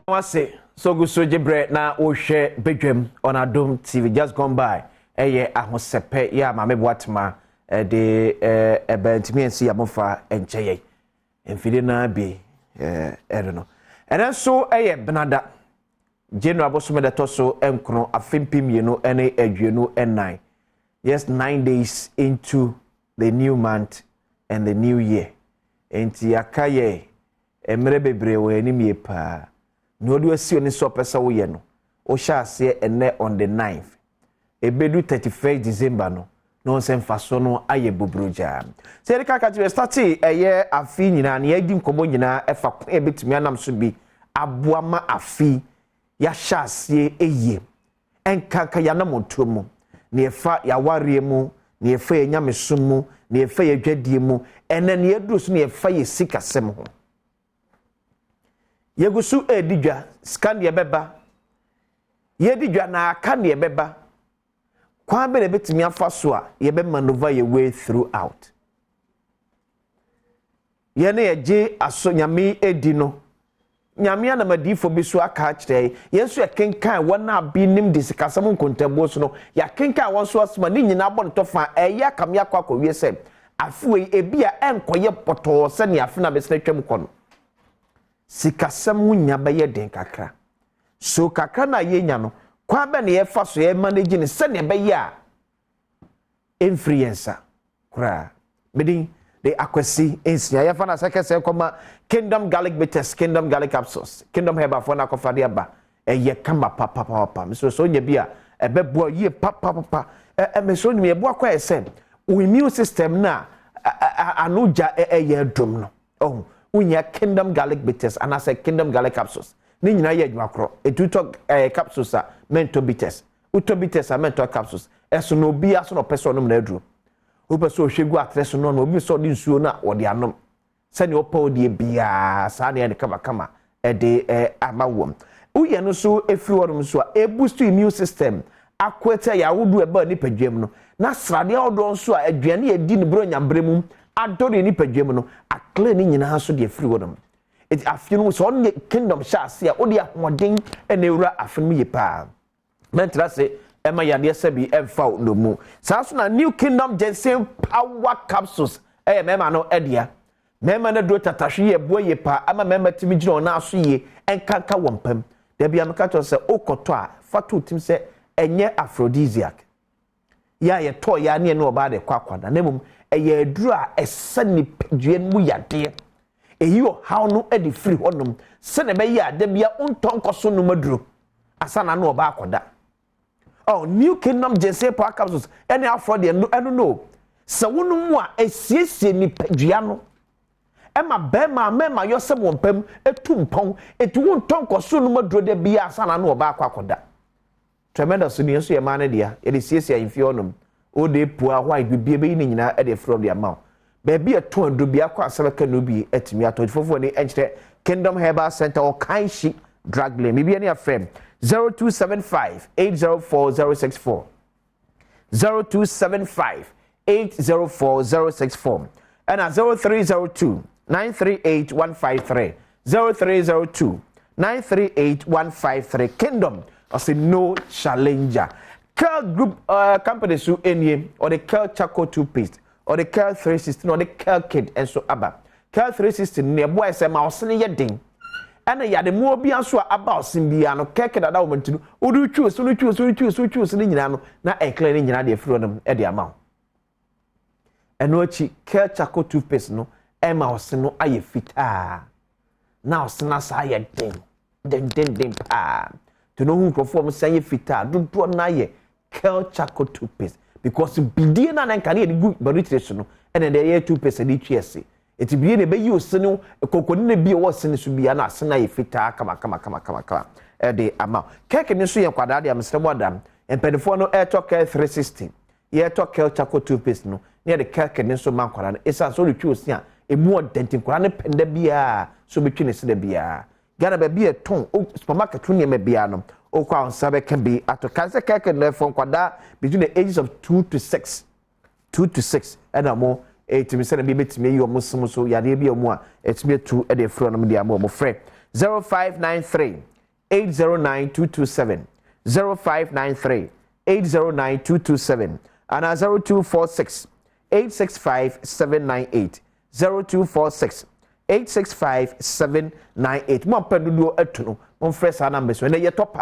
Wase so go so jebre na o hwe Badwam on Adom TV just gone by eye ahosepe ya mame boatema de ebentimi ensi amofa encheye emfide na bi no and so eye benada January aboso me to so enkro afempimienu ene adwenu enan yes 9 days into the new month and the new year enti akaye emre bebre we animie pa no do asi oni so pesa wo ye no o sha ase ene on the 9th ebedu 31st December no se mfaso no aye bobroja se eri kaka ti start eye afi nyina na yadi nkomo nyina efa ebetimi anam so bi aboama afi ya sha ase eye enkaka ya na motomu na efa ya ware mu na efa ya nyamesom mu na efa ya dwadie mu ene na yaduro so na efa ya sikasem ho yegusu edidwa scan ye beba yedidwa na aka ne beba kwa be betimi afa so a ye be maneuver your way throughout ye na ye aso nyame edi no nyame ana madifo bi so aka kire yesu ya kenkan wona bi nim disikasam nkontabo so no ya kenkan won so asma ni nyina bo ntofa eya kam yakwa akwa se afuwe ebia enkoye poto se ne afena besna twam kono sikasam hunya baye den kakra so kakra na yenya no kwa be ne ye fa so ye manage ne se ne baye a influencer kra bedin de akwasi ensia ye fa na sekese koma kingdom garlic bitters kingdom garlic capsules kingdom herbal for na kofa de aba eye kama papa so nya bia ebebo ye papa meso ni ye bo akwa ese o immune system na anuja eye dum no oh unya kingdom garlic bitters and as a kingdom garlic capsules ni nyina ye adwuma kro etuto capsules a mento bitters uto bitters a mento capsules eso no bi aso no person no na aduru opeso hwegu atreso no obi so di nsuo na wode anom sani opa odi bia sa na ye kama de amawom uye no so efiri wodum so a boost immune system akwete ya wodu eba ni Badwam no na srade odon so a aduane edi ne bro nyambremum adore ni Badwam no akle ni nyina so de efiri wodum it afinu so on kingdom sha se a odi ahoden ene wura afinu ye pa mentra se ema yade se bi emfa no mu sa so na new kingdom ginseng power capsules mema no edia mema na do tatahwe ye bo ye pa ama mema timi gino na aso ye enkanka wompam da bia meka to se okoto a fatu tim se enye aphrodisiac ya ye to ya ne no ba de kwakwada na mum eye aduru a esani paduen mu yade eyo how no edi free honum se ne be ya da bia untonkoso no maduro asana no ba akoda oh new kingdom ginseng power capsules any afrod no no se wonu a esiesie ni padua no ema bema mema yosem wompam etumpon etu untonkoso no maduro da bia asana no ba akoda tremendous ni so ye mane dia ye de siesie infionum o de pua white bibie be ni nyina e de from the amount baby eto ando bia kwa asebeka no bi etimi ato fofo ni enchire kingdom herbal center or kanshi drug lane bibie ni afem 0275804064 0275804064 and 0302938153 0302938153 kingdom I say no challenger. Curl group company so any or the Curl Charcoal toothpaste or the Curl 360 or the Curl Kid and so abba. Curl 360 near boy say my sene ye ding. And ya the more be so about simbiano keke that woman to do choose ni nyina na e clean nyina de free them e de amount. And no chi Curl Charcoal toothpaste no e ma ose no aye fita. Na ose na sa ye ding pa. To know who perform say fita do na ye Curl Charcoal toothpaste because bidie na nka na good nutrition no and the year toothpaste dey chiese it be na be use no kokoni na bi o sene so bia na asena ye fita kama de ama keke ni so ye kwada de amsremo adam empedefo no air talk 360 ye talk Curl Charcoal toothpaste no na de keke ni so man kwada no isa so retwi osi a emu odentin kwada ne penda bia so betwi ne se da bia Gana be a ton supermarket when you may be anum. O crown sabe can be at a cancer cake and left from quada between the ages of 2 to 6. 2 to 6 and a more 8 to send a baby to me your Muslim so ya be a more it's me 2 at the front of the more friend 0593 809-227 0593 809-227 and 0246 865 798 0246 865 798 mo pedudo etuno mo fresh numbers when ye top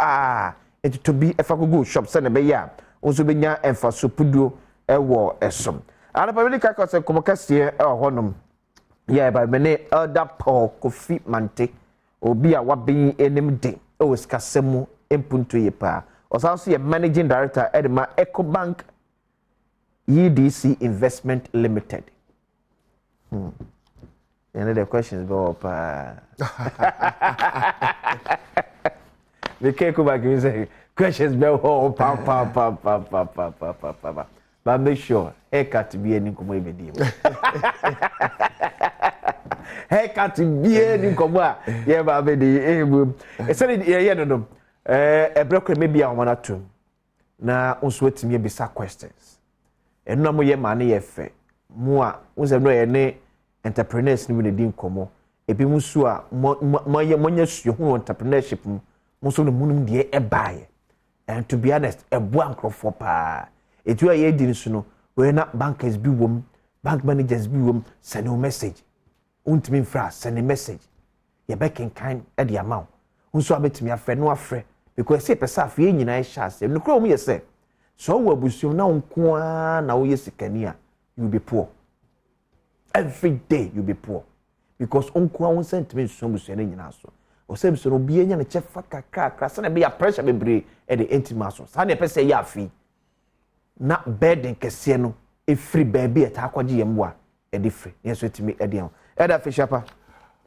it to be a go shop send be ya onso benya emfa so puduo ewo esom ana pa ka ka se komokase e honom ya ba mene elder Paul Kofi Mante obi a waben enim de o skasemu empunto ye pa osanso ye managing director edema Ecobank EDC Investment Limited. And the questions go up. The cake back you say questions go up. But make sure haircut be any come we be. Haircut be any come yeah ba be the e say yeah no e break maybe I want to na unso wetimi bisa questions. Eno mo ye mane ye fe mo a unse no ye ne entrepreneurs ni we din komo ebi musu a mo nya suo hu entrepreneurship mo so no munum de e bae and to be honest e bo ankrofo pa etu a ye din su no we na bankers bi wom bank managers bi wom send a message untimi mfra send a message ye be kan e de amount unso abetimi afre no afre because say pesa afre ye nyina e sha no kro mo ye say so we abusuo na nko a na wo yesikani a you be poor every day you be poor because nko a won sentiment so abusuo na nyina so o say so no bi enya na chefa kakra se na be ya pressure bebre e de intimaso sa na pesa ya afi na burden kese no e free baby e ta akwaje yem wa e de free yeso timi e de e da fi shapa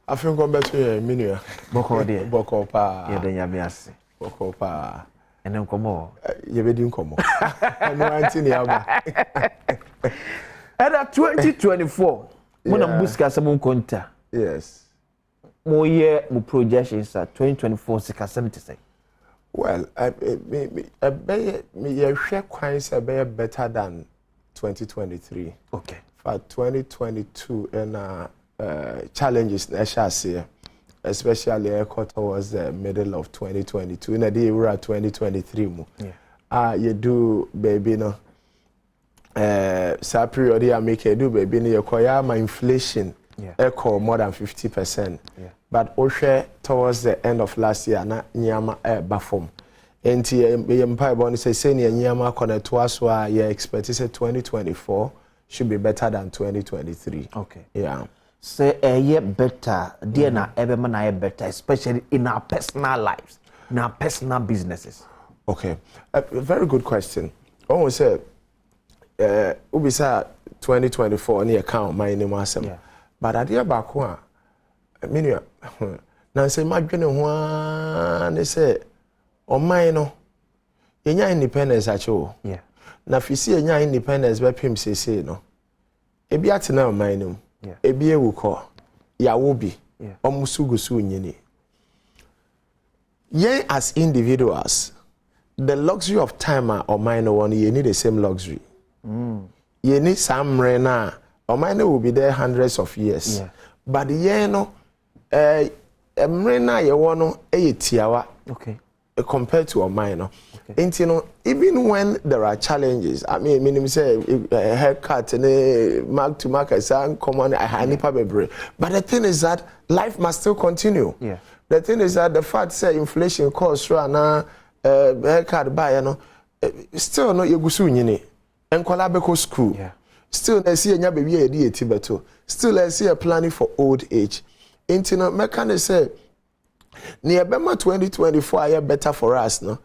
afin ko beto ye minua boko de boko pa ye de nyame ase boko pa ene nkomo ye be di nkomo no anti ni aba era 2024 mona mbuska asem nkonta yes mo ye mo projections at 2024 sika 70 well me ye hwe kwan se be better than 2023 okay for 2022 and challenges na share especially towards the middle of 2022 in the day we're at 2023 mo you do baby no sa period you make you do baby no you my inflation echo more than 50% but oshe towards the end of last year na nyama bafom enti ye mpa bo no say nyama connect to us where you expect say 2024 should be better than 2023 okay yeah say a better dear na ebe man better especially in our personal lives in our personal businesses okay a very good question I say ubisa 2024 ni account my name asem but adia ba ko a menu na say madwene ho a ne say o man no yenya independence acho na fisi yenya independence be pim sese no ebi atena o man no ebi ewuko ya wobi omusugusu nyini ye as individuals the luxury of time or mine one you need the same luxury you need some rena or mine will be there hundreds of years but ye no rena ye wono tiawa okay compared to a minor. And you know, even when there are challenges, I mean, say a haircut and mark to mark, I common, I but the thing is that life must still continue. The thing is that the fact say inflation costs now haircut buy, you know, still no you go soon, you know, and collabeko school. Still, I see a baby a beto. Still, I see a planning for old age. And you know, mechanic say. Near Bema 2024 are better for us, no?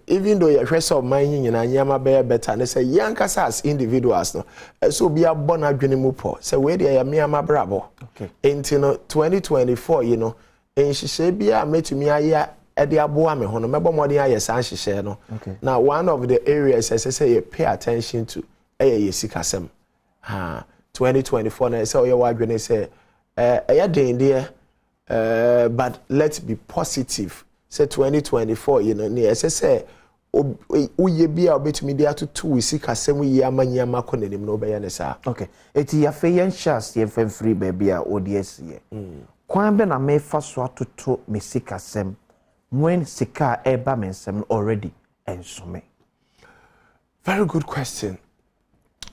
Even though your rest of mining and Anyama bear better, and they say young as individuals, no? So be a born agreement, so where they are Miama Bravo. Okay. Until 2024, you know, and she say be a made to me a year at the Abuame, on a member more than I she share, no? Okay. Now, one of the areas, as I say, pay attention to a Sikasem. 2024, and I say, your wife, say, a day in there. But let's be positive. Say 2024, you know, as I say, we be able to media to 2 we see kasem we yama kone nim no be yanesa. Okay. Eti ya fe yan chance ye free baby a ODS ye. Kwan be na me fa so atoto me sikasem when sika eba mensem already ensome? Very good question.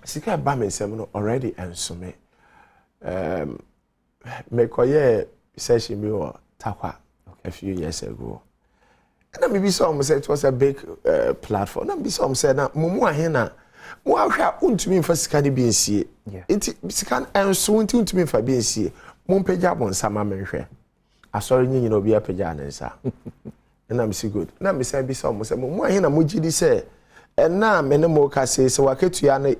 Sika eba mensem already ensome. Me koye session bi o Takwa a few years ago. And maybe some said it was a big platform. And some said na mumu ahena mo ahwa untumi mfa sika ne bi nsie. Enti sika enso untumi mfa bi nsie. Mo mpagya bon sama menhwe. Asori nyi no bi apagya ne nsa. And I'm see good. Na me say bi some say mumu ahena mo gidi say na me ne mo ka say waketua na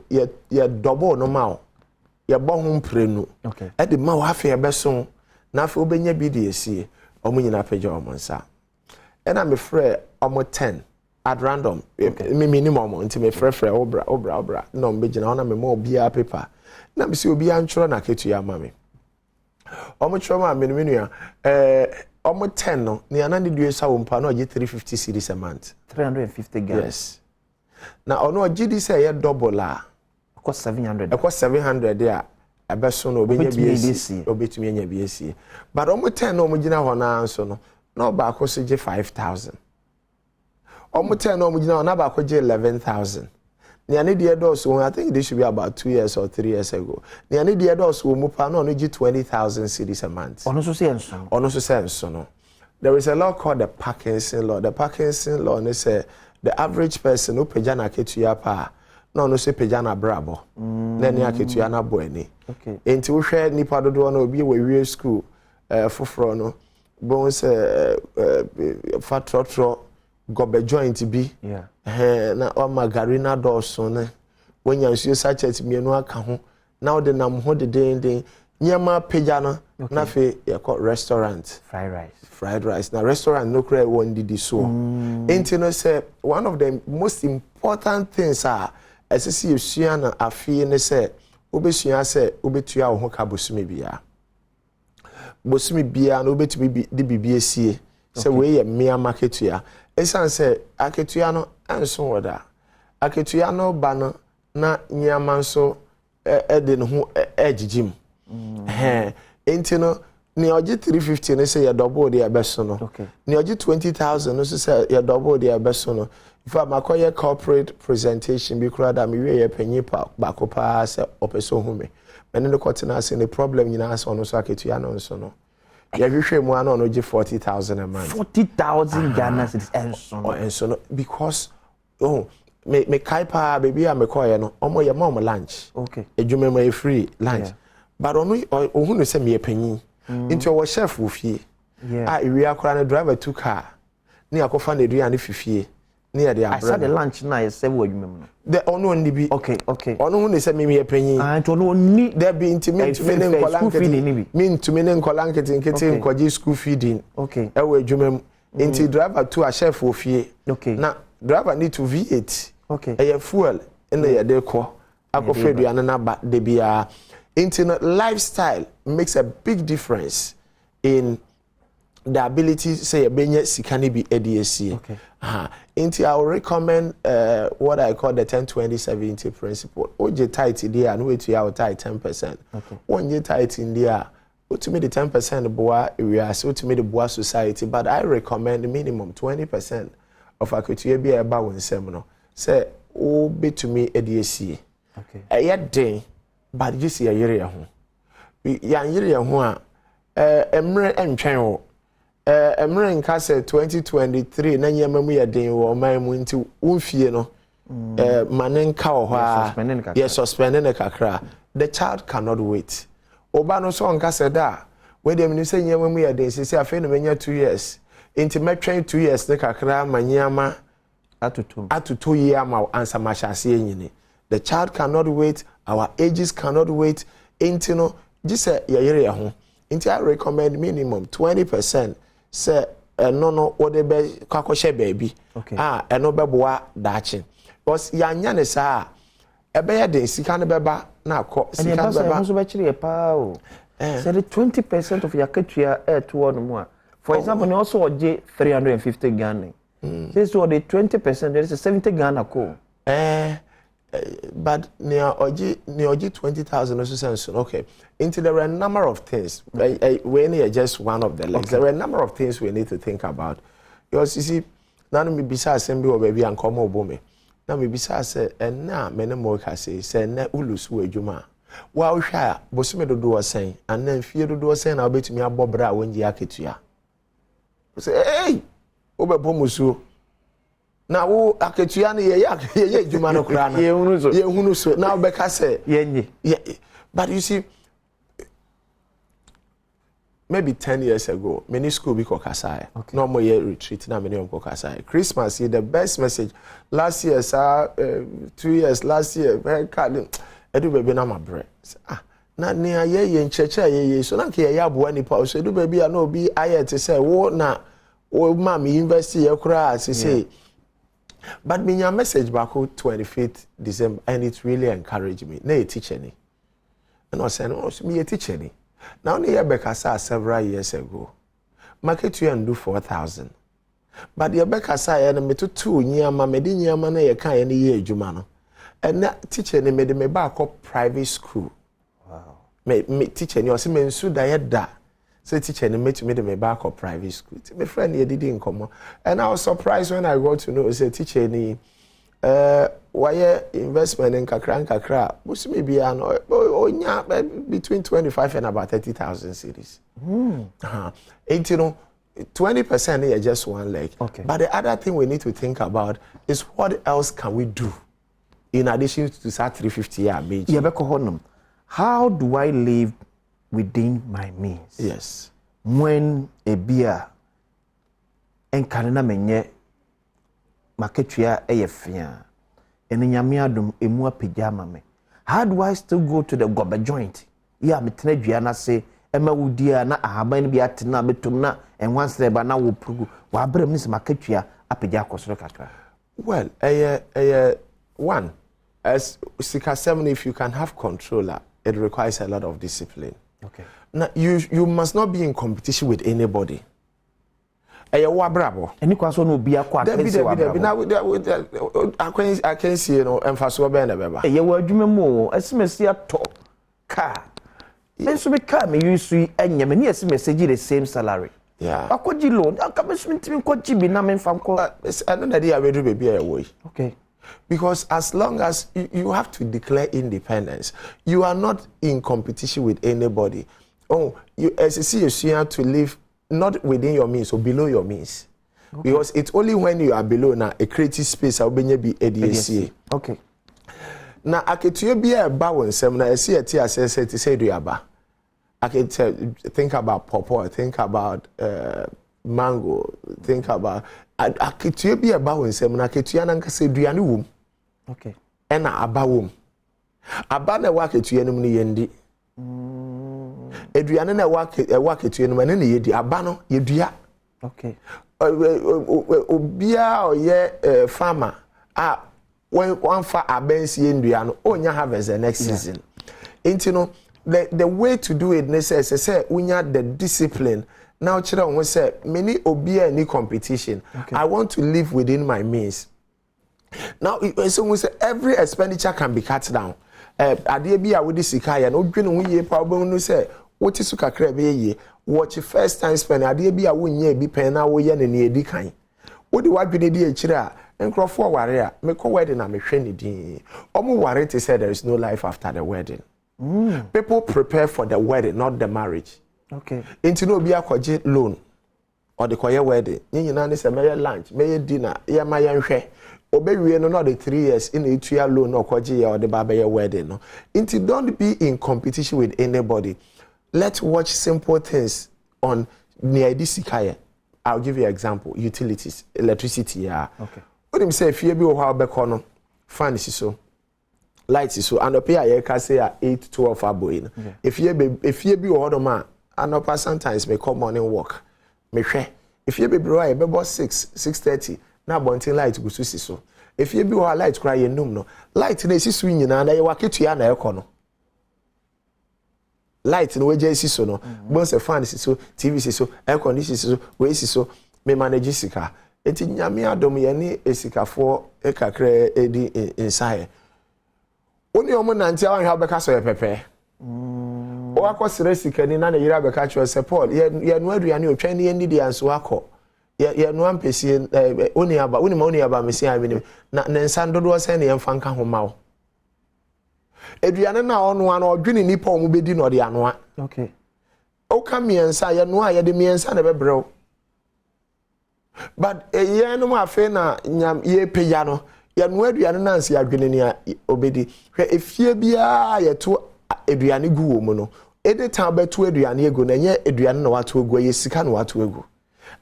ye double no ma o. Ye bo ho mprenu. Okay. E de ma wa afa ye beso na afa obenya bi de esie. Omo nyina apagya omo nsa. And I'm afraid almost 10 at random. Me minimum until me frefre obra. No, me jina ona me more bia paper. Na me si obi antro na ketu ya mame. Almost trauma me nua almost 10 no. Ni anani due sa wompa na oje 350 cedis a month. 350 Ghana. Yes. Na ono GD say ye double la. Cost 700. E cost 700 there. Abeso no obenya BSc. Obetumi anya BSc. But almost 10 no mo jina ho na anso no. No back was 5,000. Almost 10 no mujina na back 11,000. Ni ani de dos I think this should be about 2 years or 3 years ago. Ni ani de dos wo mu pa no 20,000 cedis a month. Ono so say enso. Ono so say enso no. There is a law called the Parkinson law. The Parkinson law say the average person who peja na ketua pa no no say peja na brabo. Na ni aketua na boani. Okay. Enti wo hwe nipa dodo na obi we school foforo no bon say fatrotro gobe joint bi na o margarina dawson ne wonya nsuo sachet mienu aka ho na o de nam ho de den nyama peja no na fe ye call restaurant fried rice na restaurant no kra won didi so enti no say one of the most important things are esisi yesua na afi ne say obesua say obetua wo ho ka bosumi bia bosumi bia no betumi de bibie sie se we ye mea marketua esan se aketua no enso woda aketua no ba no na nyama nso de ne ho ejijim enti no ni oje 350 ne se ye double de abeso no ni oje 20,000 no se ye double de abeso no if am akoye corporate presentation bi kura da me we ye panyi pa bakopa se opeso hu me mene no kotina se the problem nyina se ono so aketua no nso no ya hwehwe mu ano no 40,000 a month 40,000 Ghana cedis enso no because me kaipa baby am koye no omo ye mom lunch edwuma ma free lunch but ono ohu no se me panyi into our chef wo fie we akora na driver to car ni akofa na eduane fifie ni ya de abra. I said the lunch na ye se wo adwuma mu no. The ono ndi bi. Okay. Ono hu ne se me panyin. To ono ni there be intimate me ne nkolanketi. Me ntumi ne nkolanketi nketi nkoji school feeding. Okay. E wo adwuma mu. Inti driver to a chef wo fie. Okay. Na driver need to V8. Okay. E fuel ene ye de ko. Akofa eduane na ba de bia. Internet lifestyle makes a big difference in the ability to say benye sikani bi EDSC. Okay. Into I will recommend what I call the 10-20-70 principle. Oje tight there and wait to our tight 10%. Okay. One year tight in there, to me the 10% boa area, so to me the boa society. But I recommend minimum 20% of akutuye be about one seminar. Say oh be to me EDSC. Okay. A day, but you see a year home. Yan year home. Emre entwen emre nka se 2023 na nyema mu ye den wo man mu nti wonfie no manenka wo ha ye suspend ne kakra the child cannot wait oba no so nka se da we dem ni se nyema mu ye den se afa no menya 2 years nti metwen 2 years ne kakra manyama atutu ye ama answer machase enyini the child cannot wait our ages cannot wait nti no gise ye yere ye ho nti I recommend minimum 20% say no what be kwakoshe baby eno beboa dachi because yanya ne sa ebe ye den sika ne beba na akọ sika ne beba so be kire pa o say the 20% of your katua to one more for example you also oje 350 Ghana say so the 20% there is 70 Ghana ko but near oji 20,000 or so okay into there are a number of things when just one of the legs there are a number of things we need to think about Because you see, now me bisa assembly or baby and come over me. Now me bisa say, and now many more can say, ne ulusu ejuma. Wow, share, Bosime do was saying, and then fear do was saying, I'll bet me a bobra when you are. Say, hey, Ober Bomusu. Now, Aketiani, ye, Jumano Crana, ye, Unuso, now Becca say, yeah, but you see, maybe 10 years ago, many school be Kokasai. Okay. No more year retreat, now many on Kokasai. Christmas, the best message. Last year, 2 years, last year, very card. Edu baby na my bread. Ah, na near ye in church, ye, so na kia yabu any power. So, do baby, I know be I to say, what na, oh, mammy, invest your crass, say. But me your message back 25th December, and it really encouraged me. Nay, teach any. And I said, oh, me a teacher any. Now, near Becca several years ago. Market you and do 4,000. But the Becca say, and me to 2 near my medinia man, a kind any year, Jumano. And that teacher made me back up private school. Wow. Me teacher, you see, me so that. So teacher made me back up private school. My friend here didn't come. And I was surprised when I got to know, say teacher ni, why investment in kakra. Must maybe between 25 and about 30,000 cities. And you know, 20% is just one leg. Okay. But the other thing we need to think about is what else can we do? In addition to that 350 year age. Yeah, how do I live within my means? Yes. When a beer and canana menye marketia afia and nyamiadum emua pijama me. How do I still go to the gobe joint? Yeah, me tneduana say ema wudia na ahaban bi atena betum na and once there na wo prugu wa brem ni marketia apija kosoro kakra. Well, one, as Sika 7, if you can have controller, it requires a lot of discipline. Okay. Now you must not be in competition with anybody. Bravo. Any question will be a quack. I can see emphasis on Benababa. You were more as Messia talk car. Then so become you see and Yemeni as message the same salary. Yeah. I could you loan. I'll come to could Jimmy Namen from another day I will do be away. Okay. Because as long as you have to declare independence, you are not in competition with anybody. Oh, you as you see, you have to live not within your means or below your means. Okay. Because it's only when you are below now a creative space I'll be ADSA. Okay. Now I can be a bow seminar. I see a tea as I said to say do yaba. I can think about pawpaw, think about mango, think about I could be a bow in seminar. I could say do you womb. Okay. And a bawum. A banner work at you enemy yendi. Adriana work at you and any yedi abano yedia. Okay. Obia or ye farmer. When one for a bench Indiano, oh, you have as the next season. And you know, the way to do it necessary, say, we need the discipline. Now, children will say, many obia any competition. Okay. I want to live within my means. Now, so we say every expenditure can be cut down. Adie bi a we sikaya no dwene ho ye problem no say what is suka kra be ye watch first time spend adie bi a wo nya bi pen na wo ye ne ne edi kan wo de wadwene di akire a enkrofo ware a me ko wedding na me hwe ne din omo ware to say there is no life after the wedding. People prepare for the wedding, not the marriage. Okay. Into no bi akoje loan or the koye wedding nyina ne say me lunch me dinner ye ma ye nhwe obewie no the 3 years in a 2-year loan or kwaji or the baba wedding no. Into don't be in competition with anybody. Let's watch simple things on near this sikaya. I'll give you an example. Utilities, electricity, yeah. Okay. What do you say if you be how back on fan is so lights is so and up here you can say 8-12 aboin. If you be order man and up sometimes may come morning walk. Me share. If you be bro I be about 6:30. Na bontin light go susi so if you be wa light cry enum no light na esi so nyina na ye waketua na ekọ no light no we je esi so no bon se fan esi so tv esi so air condition esi so we esi so me manage sika enti nyame adom ye ni esikafo ekakra edi inside oni omo nanti awan ha beka so ye pepe o akọ sere sika ni na yira beka cho support ye no aduane otwa ni ni dia nso akọ ye no ampesi oni aba mesi amini na nsan dodo se ne yemfa nka ho mawo eduane na ono ano odwene nipa o mu bedi no de anoa okay o ka miensa ye no a ye de miensa na bebrɛw but ye no ma fe na nyam ye peya no ye no aduane na nsi adwene ni obedi hwe efie bia ye to aduane gu wo mu no ede tan beto aduane egu na nye aduane na wato egu ye sika na wato egu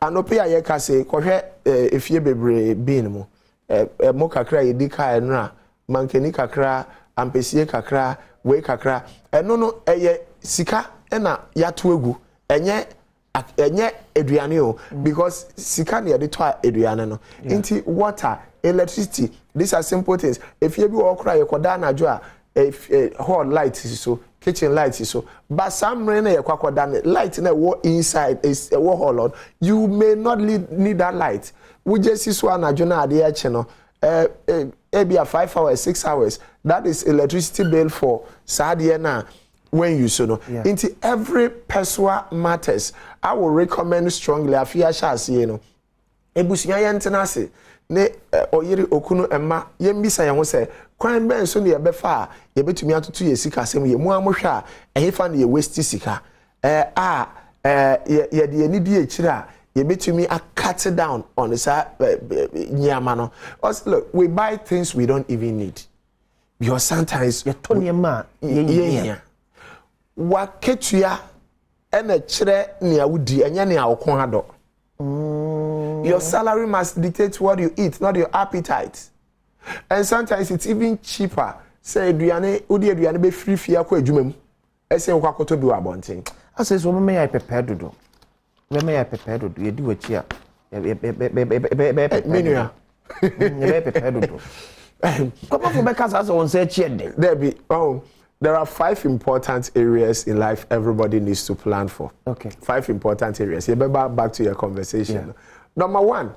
anope ya ye ka se kohwe efie bebre bin mu mo kakra ye di ka enra mankeni kakra ampesie kakra we kakra eno no eye sika na yato egu enye aduane o because sika na ye de to aduane no nti water electricity these are simple things efie bi wo kra ye koda na jo a hall light so kitchen light so but some rain na yakwakoda light na wo inside is wo hall you may not need that light we just see so anajo na ade eche no be a 5 hours 6 hours that is electricity bill for sadie na when you so no into every personal matters I will recommend strongly afia sha ase no ebusunya ye ntenase ne oyiri okunu emma yembisa ye ho se kwan ben so ne ye befa ye betumi atoto ye sika sem ye mu amohwa ehefa ne ye waste sika ye de ni die ekira ye betumi cut down on the nyama no look we buy things we don't even need because sometimes ye to nyama ye wa ketua ena kire ne awudi enya ne awokon ado your salary must dictate what you eat, not your appetite. And sometimes it's even cheaper. Say, aduane, udi aduane be free fia kwa ejumem. Ese nkwa koto do abonten. Ase so me ya prepare do. Me ya prepare do. Ye di wachi a. Menu ya. Ye be prepare do. Come on for be kasa so won say chi ede. There be there are 5 important areas in life everybody needs to plan for. Okay. 5 important areas. You better back to your conversation. Yeah. Number 1,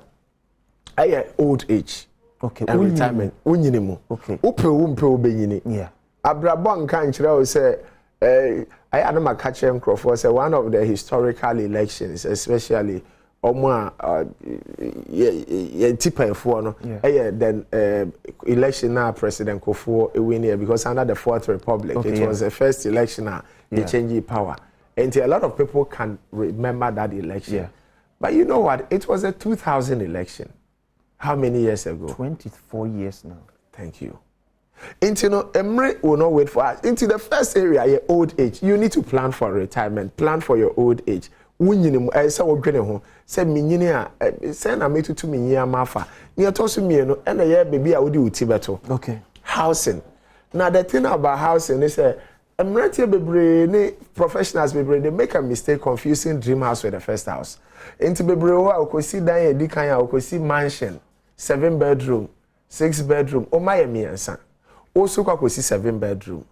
old age. Okay. And retirement. Unyinimu. Okay. Umpe ubenyini. Yeah. Abrabon kanchira say I am a catcher and Crawford say one of the historical elections, especially tipa for no. Then election now President Kofo win here because under the Fourth Republic it was the first election they changed power. And a lot of people can remember that election. Yeah. But you know what? It was a 2000 election. How many years ago? 24 years now. Thank you. Into no, Emre will not wait for us. Into the first area, your old age. You need to plan for retirement. Plan for your old age. Wunyini I say wogwene ho. Say minyini a say na metu to minyia mafa. Ni atoso mienu na ye baby a wodi uti beto. Okay. Housing. Now the thing about housing is Emre bebre ne professionals bebre they make a mistake confusing dream house with the first house. Into bebre ho akosi dan e di kan akosi mansion 7 bedroom 6 bedroom o ma ye miensa also akosi 7 bedroom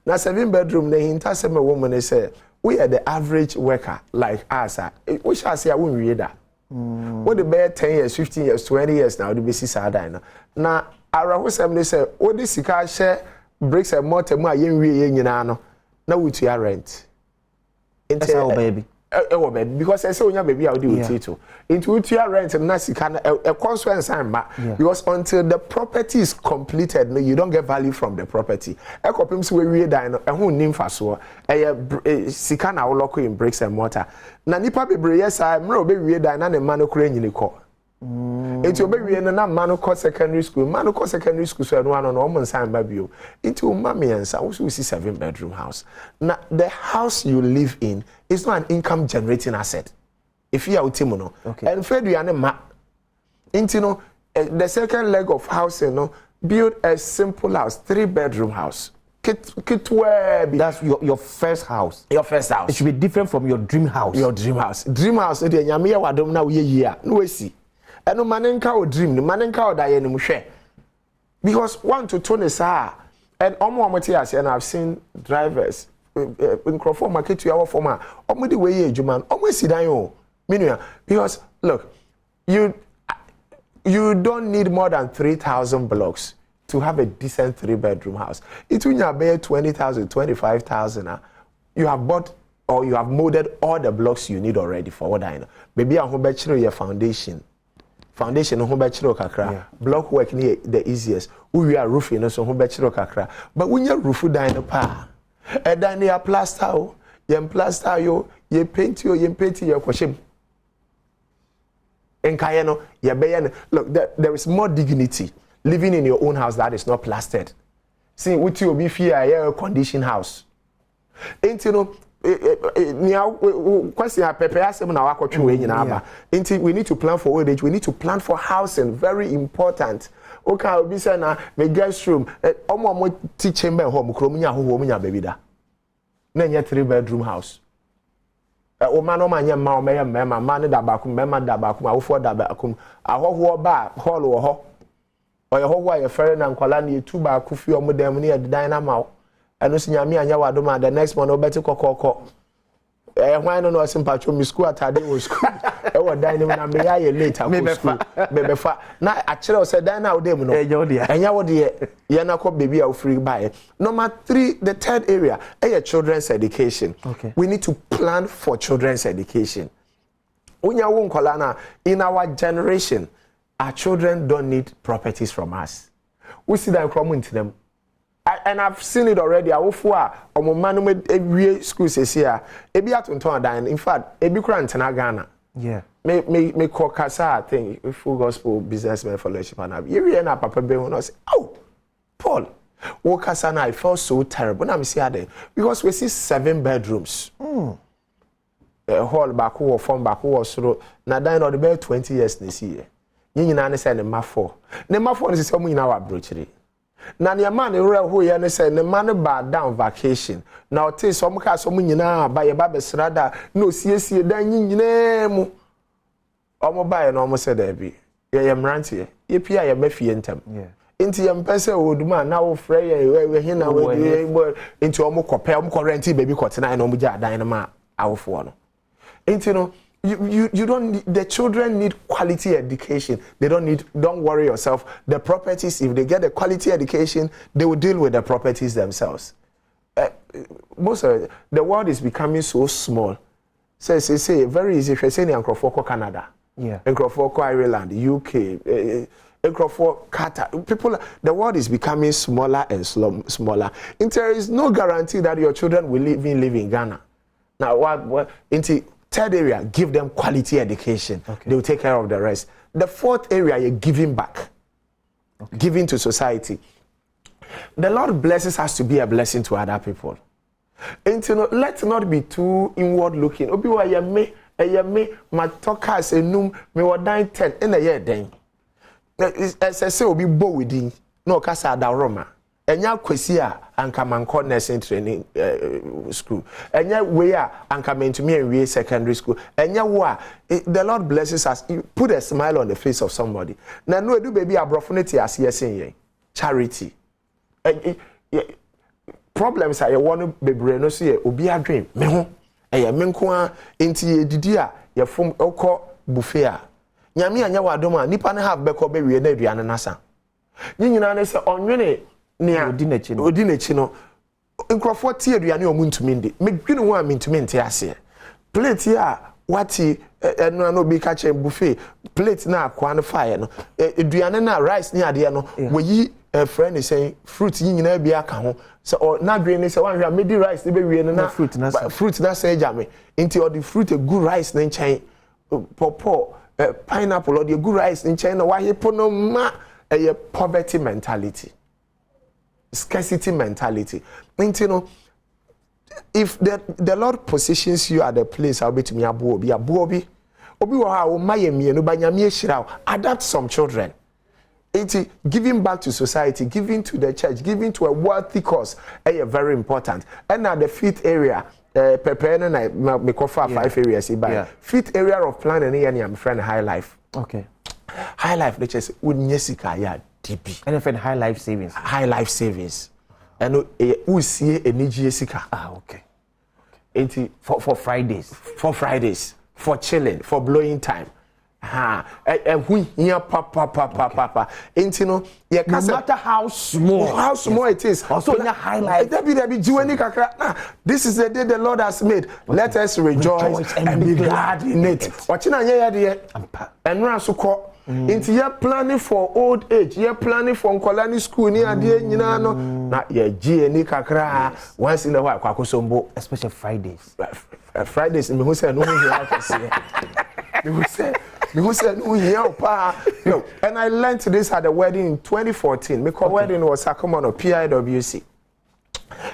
na 7 bedroom na hinta se me woman say we are the average worker like us we shall say we read that what the bear 10 years 15 years 20 years now the be sisa dan na araho sem they say o di sika share bricks and mortar mu a yen wie yen nyina no na wutu rent into baby because I say onya baby a odi wutu to into wutu rent na sika na a consequence ma because until the property is completed no you don't get value from the property e kopim so we wie dan no e ho nim faso sika na wo lock in bricks and mortar na nipa bebre yes I mra obe wie dan na ne ma no kura nyini ko into obe wie na ma no ko secondary school so no ano no o monsan ba bio into mama yensa wo so see 7 bedroom house na the house you live in is not an income generating asset if you are utimo no and fedu ya ne ma into no the second leg of housing no build a simple house 3 bedroom house that's your first house. It should be different from your dream house. Dream house dey nyame ya wadom na wo ye a no wasi eno manenka o dream ni manenka o da ye ni mu hwe because 1 to 20 sa and omo tia and I've seen drivers in Crawford market to our former omo the way ye adwuma omo sidan o menua because look you don't need more than 3,000 blocks to have a decent 3 bedroom house. It will be 20,000 25,000 you have bought or you have molded all the blocks you need already for what I know. Maybe I hope your foundation no bachelor kakra. Block work near the easiest. We are roofing no so bachelor kakra. But when you roof down pa, and then you plaster, you plaster you paint your kwashim. En kayano, you bayan. Look, there is more dignity living in your own house that is not plastered. See, with you be fear air conditioned house. Ain't you know? Question we need to plan for old age. We need to plan for housing. Very important. Okay, I'll be saying now, my guest room. Chamber home. Baby da. Nanya 3-bedroom house. Man da bakum. I for da bakum. I ho ba hall or ho. Or your whole your friend and Kolani 2 ba kufi or modem near the dynamo. I know Sinyami and Yawadoma, the next one, no better cocoa. Why no sympathy me school at Adom school? I was dining and may I later. Maybe now, actually, said that now, them no, and Yawadi, Yanako baby, I'll free buy. Number 3, the third area, children's education. Okay. We need to plan for children's education. When you won't call in our generation, our children don't need properties from us. We see that come into them. And I've seen it already. I will for man with every school says here. Ebi atunton dan. In fact, ebi kura ntena Ghana. Yeah. Me call kasa thing. Full gospel businessman fellowship and you na papa be who say, oh, Paul. Wo kasa na I felt so terrible. Na me see there because we see 7 bedrooms. Hall back or form back or so. Na dan or the be 20 years this year. Yin na ne say ne ma 4. Ne ma 4 is say mu nyina wa brochire. Na ne man who ye ne say ne man ba down vacation na o te so mo ka so mo nyina ba ye ba besrada na osiesie dan nyina mu o mo ba ye na o mo say da bi ye mrantie ye pia ye mafie ntam enti ye mpese oduma na wo frɛ ye we he na we enti o mo kopɛ o mo korenti baby kotena na o mo gya dan na ma awofo no enti no you don't need, the children need quality education. Don't worry yourself. The properties, if they get a quality education, they will deal with the properties themselves. Most of the world is becoming so small. Say very easy. If you say in Canada, in Ireland, UK, Qatar, people, the world is becoming smaller and smaller. And there is no guarantee that your children will live in Ghana. Now, what into third area, give them quality education. Okay. They will take care of the rest. The 4th area, you're giving back. Okay. Giving to society. The Lord blesses us to be a blessing to other people. And let's not be too inward looking. Obi wa ye me, my talkers enum me wa 10 in a year then. As I say, obi bo within no kasa da Roma. Enya kwesi a anka manko nursing training school. Enya we a anka mentumi enwie secondary school. Enya wo a the Lord blesses us. You put a smile on the face of somebody. Na no edu baby abrofonity as yesen yen. Charity. Problems are you want bebre no so ye obi adwen me ho. Eye me nko a enti edidi a ye fom okọ buffet a. Nyame anya wadom a nipa ne have beko be wie na aduane nasa. Nyinyina ne se onwene nia odi no nkrofo tie aduane o muntumi ndi medwene ho a mentumi nte ase plate ya wati eno no bi ka che buffet plate na akwa no fire no aduane na rice ni ade no woyi friend is saying fruit nyina bi aka ho so na dwe ni se wan hwa medi rice be wie no na fruit na say jame nti or the fruit a good rice na nchen pawpaw pineapple or the good rice nchen na wa hepo no ma a poverty mentality. Scarcity mentality. If the Lord positions you at a place, I'll be to me obi wa maye mienu ba nyame ehira adapt some children. Giving back to society, giving to the church, giving to a worthy cause is very important. And now the 5th area, prepare na me cover 5 areas. 5th area of planning here, I'm friend high life. Okay. High life, which is unyesika ya DP. And high life savings. High life savings. And we see energy sika. Okay. For Fridays. For Fridays. For chilling. For blowing time. here papa no matter how small it is also in a highlight this is the day the Lord has made. Let us rejoice and be glad in it. Watching and run so call into you're planning for old age, you're planning for Nkolani school near the no na ye GNI kakra once in a while kwakosombo, especially Fridays. Fridays me who say no no, and I learned this at the wedding in 2014. My wedding was a common of PIWC.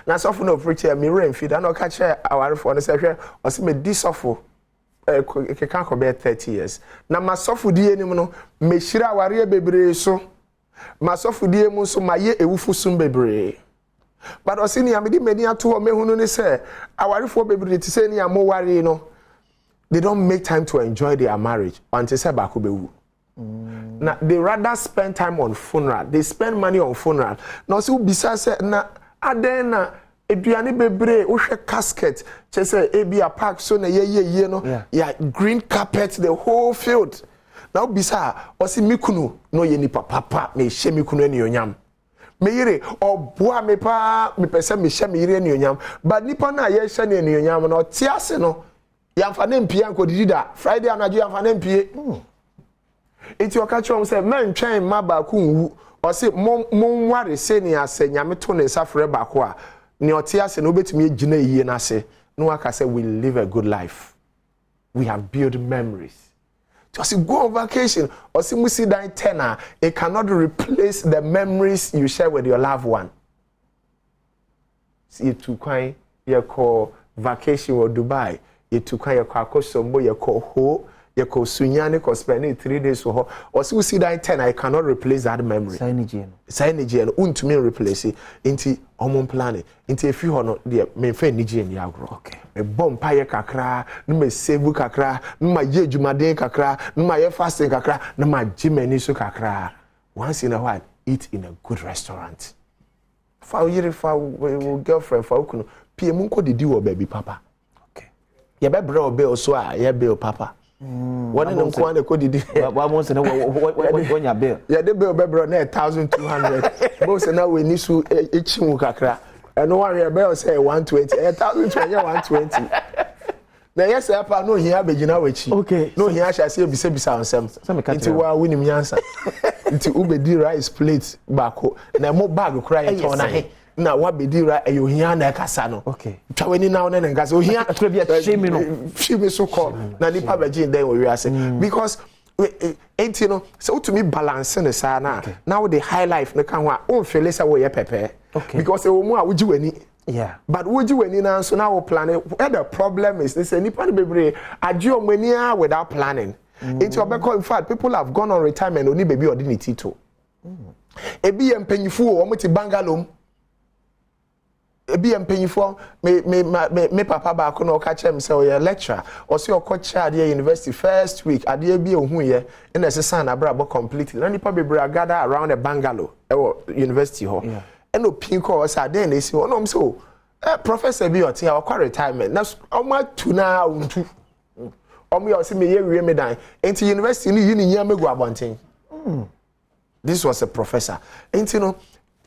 Now, so for no preacher, me rain feed, I no catch our phone. I say, I see me this awful. Can't compare 30 years. Now, my soft di no me shira warrior bebre so. My soft di so my ye ewufu sum bebre. But I see ni amedi many atu me hunu ni say, our for bebre to say ni amo worry no. They don't make time to enjoy their marriage until say bakubewu. Now they rather spend time on funeral. They spend money on funeral. Now see bisa say na adena eduane bebre wo hwe casket che say ebi a park so na ye no yeah green carpet the whole field. Now bisa o si mikunu no ye ni papa me hye mikunu ani onyam. Me yire oboa me pa me pese me hye me yire ani onyam but nipa na ye hye ni ani onyam no ti ase no yamfane mpie anko didi da Friday anajo yamfane mpie enti o ka chom say men twen ma ba ku nwu o say mon ware se ni ase nyame to ne safre ba ko a ne oti ase no betumi agina yie na ase no aka say we live a good life, we have built memories. Just go on vacation or see musi dan tenor, it cannot replace the memories you share with your loved one. See to kwai ye call vacation or Dubai. You took your Kakosombo, your ho, your Kosunyani, spending 3 days for her. Or so see that 10, I cannot replace that memory. Sign to me replace it into Omon planning. Into a few honor, dear, may fair Nijian Yagro. Okay. A bomb pie kakra, no my sebu kakra, no my ye jumade kakra, no my fasting kakra, no my jimenisu kakra. Once in a while, eat in a good restaurant. For girlfriend, for Okuno, Piemunko did you baby papa. You be bro bill so ya bill papa. One in one ko didi. What once na when your bill? Yeah, the bill be bro na 1200. Most na we ni su echimu kakra. And no one bill say 120. 1020 120. Na yes papa no here begina wechi. Okay. No here sha say bisa onsem. Nti wa wini mi answer. Nti ubedi rice plate bako. Na mo bag kura ye ton na he. Na wa bedira eyohia na ekasa no okay twaweni na wona ngasa ohia atwa shimi so call na nipa begin den we ase because enti no so to me balance ne sa na now the high life no kan ho a on feel say we ye pepe because e wo mu a wogi wani yeah but wogi wani na so now we plan where the problem is they say nipa no bebre agi omani a without planning enti obeko in fact people have gone on retirement oni baby ordinity to ebi empanyifu o mo ti bangalom ebi empanyifo me papa ba ko no ka chem say o lecturer o say o ko child university first week ade bi ohun ye na sesa na bra bo completely na nipa bebre gather around the bungalow university ho and opinko o say den na esi o no so professor bi o tin o kwa retirement na o ma tu na untu o me o say me ye wie me dan enti university ni yi ni nya megu abonten this was a professor enti no.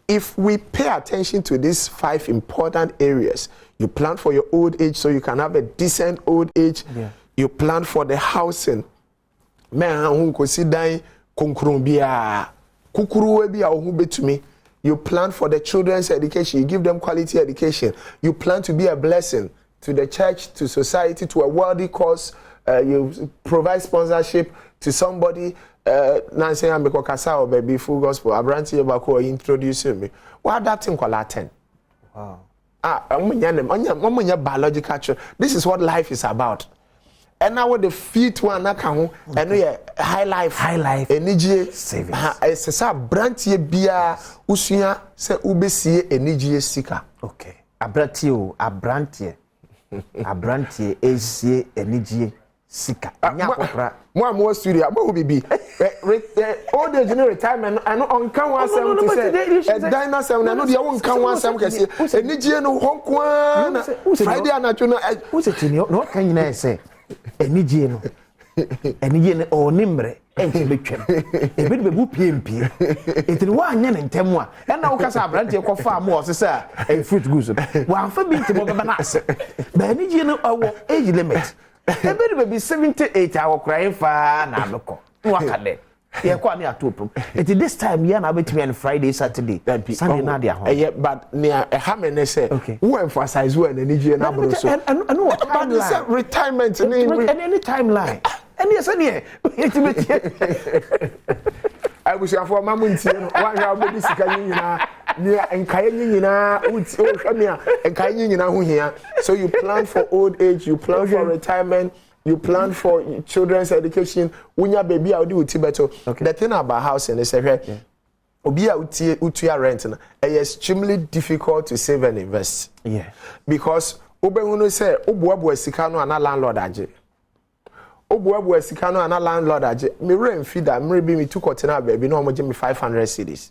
If we pay attention to these 5 important areas, you plan for your old age so you can have a decent old age. Yeah. You plan for the housing. You plan for the children's education. You give them quality education. You plan to be a blessing to the church, to society, to a worthy cause. You provide sponsorship to somebody. Nancy and Beko Kasao, baby, full gospel. Abranti Bako introducing me. What that thing called Latin? Wow. Biological. This is what life is about. And now with the feet one account, and we high life, energy savings. It's a branty bia usia se ubesi energy seeker. Okay. Abranti, AC energy. Sika more studio mo bibi all the general retirement I know on kan one sem to say dinosaur na no dia won kan one sem kese enije no honko na Friday anacho no who say no kan nyina say enije no ene ye ne o nimre enche betwem e be bu piempie etini wa anya ne ntemu a na wo kasa abrante ko fa mo o se e fruit goose wa amfa bi ntemo be na ase ba ni je no awo age limit e be 78 awo kran fa na abeko wa kade ye kwa ni atopum it this time ya na betimi on Friday Saturday Sunday na dia ho but near a hammer ne say who emphasize when any je na bro so and what timeline retirement any timeline and yes any I wish you for mamu ntie no wan ha obedi sika nyina ne enkaye nyina uti o hwamia enkaye nyina ho hia so you plan for old age, you plan for retirement, you plan for children's education. Unya baby a odi uti beto. The thing about housing is obi a uti rent na extremely difficult to save and invest. Yeah. Because obehunu say oboabo sika no ana landlord age. Oboabo sika no ana landlord age. Me rent feeder me be me 2 quarter baby no mo give me 500 cedis.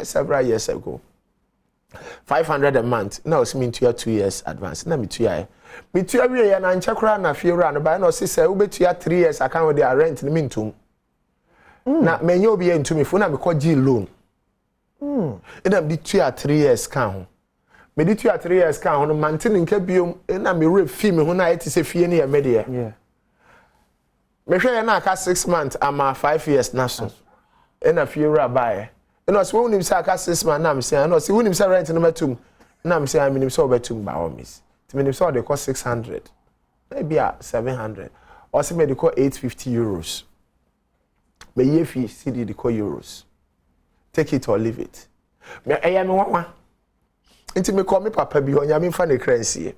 Several years ago. 500 a month. Now it's mean to 2 years advance. Na me tuya. Me tuya we ya na nchakura na fiora no ba na say say we betuya 3 years account with their rent ni mintum. Na menye obi ye ntumi fo na me koji loan. Ina me tuya 3 years kan ho. Me di tuya 3 years kan ho no mantin nka biom na me re fi me ho na eti se fie ne ya me de. Yeah. Me hwe na aka 6 months ama 5 years na so. Ina fiora bae. No, so when him say aka 6 months na me say no, see when him say rent no matum na me say I mean so betum ba o miss. To me so they cost 600. Maybe 700. Or say me they cost 850 euros. Me ye fee CD they cost euros. Take it or leave it. Me me wan. Inti me call me papa bi on nyame fa ne kransie.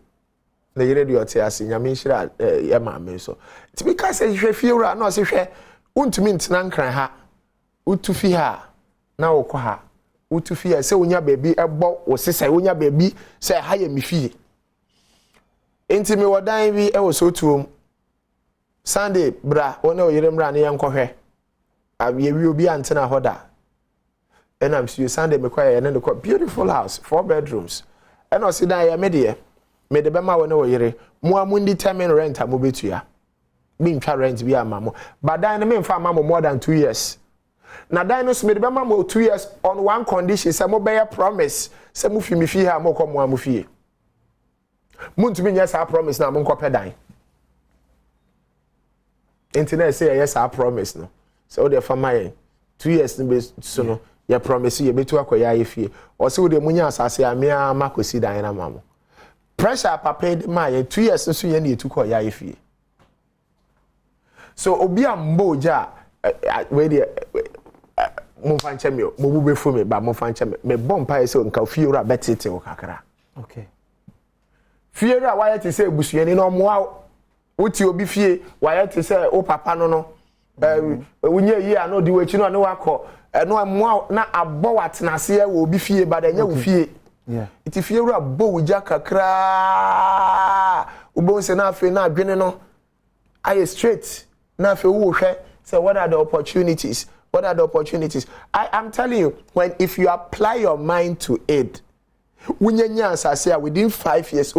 Na yire de ote ase nyame nhira ye ma me so. Ti me ka say hwe fie wura na o se hwe untumi ntena nkran ha. Utu fi ha. Na wo kwa ha utu fie se wonya baby ebo wo sese wonya baby se ha ye mi fie enti me wodan bi e wo so tuom Sunday bra wona o yire mra na ye nkwohwe abie wi obi antena hoda enam see Sunday me kwa ye ne ko beautiful house 4 bedrooms and o sidan ye me de be ma wona o yire mo amu determine rent am obetua me ntwa rent bi amamo badan ne me mfa amamo more than 2 years. Na dinos me be ma 2 years on one condition say mo be promise say mo fi mi fi ha mo ko mo amu fie muntumi nya sa promise na mo nkopɛ dan internet say yes sa promise no so o de fa my 2 years no be so no ya promise ye betu akoya ye fie o say o de munya asase amia makosi dan na mamo pressure papa de ma ye 2 years so ye na etu koya ye fie so obi ambo ja we de mo fanche me mo bu befu me ba mo fanche me bompa ye se nka fiora betete wo kakra. Okay. Fiora wa ye te se busuani no mo wuti obi fie wa ye te se o papa no no wunye yi ano di wachi no ne wakọ no mo na abọ watenase ye wo obi fie ba da nya wo fie. Yeah. Iti fiora bo wuja kakra ubo se na afi na adwene no aye straight na afi wo hwe say what are the opportunities. What are the opportunities? I am telling you, if you apply your mind to it, within 5 years,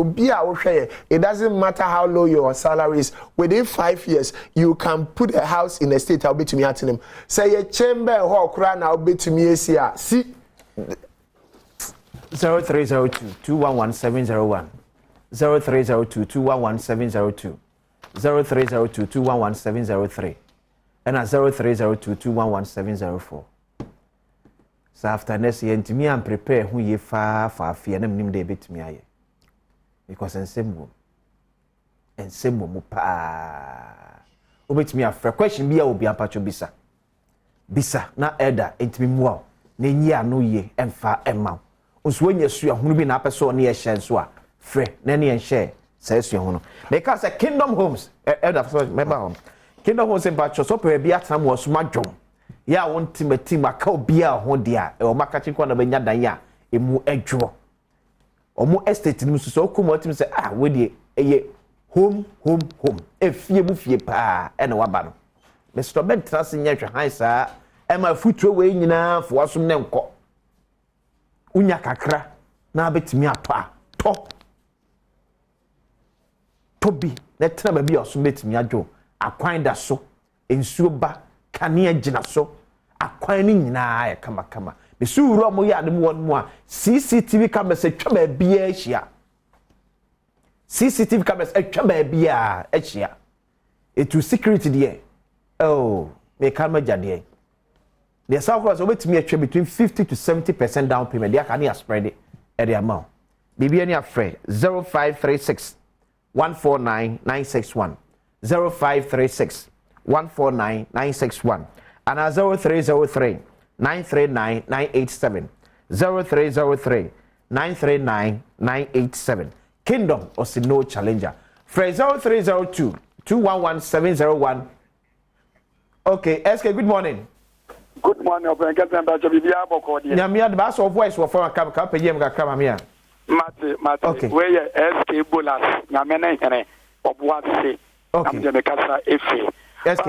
it doesn't matter how low your salary is. Within 5 years, you can put a house in a state. I'll be to me at him. Say a chamber or crown. I'll be to me. See 0302-211-701 0302-211-702 0302-211-703 and at 0302-211-704. So after next year, to me, I'm prepared who ye far fear them name they bit me aye. Because in same pa obet me a question be a obi ampacho bisa na elder enti me mua na nyi no ye emfa emma onso anya su ahunu bi na apeso ne ye hye so a frɛ na ne ye hye say su ahunu they can say Kingdom Homes elder member home Kingdom Homes empacho so pe bi atam wo so madwom ya won team aka obi a ho dia e o makachi kwa na banya dan ya emu adwo omo estate ni so okum otim say we die eye home efie bu fie pa e na waba no me stobent trase nya hwan saa e ma futuro we nyina fo wasom ne nko unya kakra na betimi apa to bi na tena ba bi osom betimi adwo akwan da so ensuo ba kanea gina so akwan ni nyinaa ya kama be su wuro mo ya adem won mo a CCTV cameras atwa ba bia ahia CCTV cameras atwa ba bia ahia etu security there oh me kama jade the south cross obetimi atwa between 50 to 70% down payment they can spread it at the amount bibi any afraid 0536 149961 0536 149961 and 0303 939 987 0303 939 987 Kingdom or no challenger Fred 0302 211701 okay SK good morning. Good morning, Open Captain Bajabia Boko. Yamia, the bass of voice were for a cup of Yam Gamamia. Mate, where SK Bulas, Yamene, of what say, okay, the Casa Efe, SK,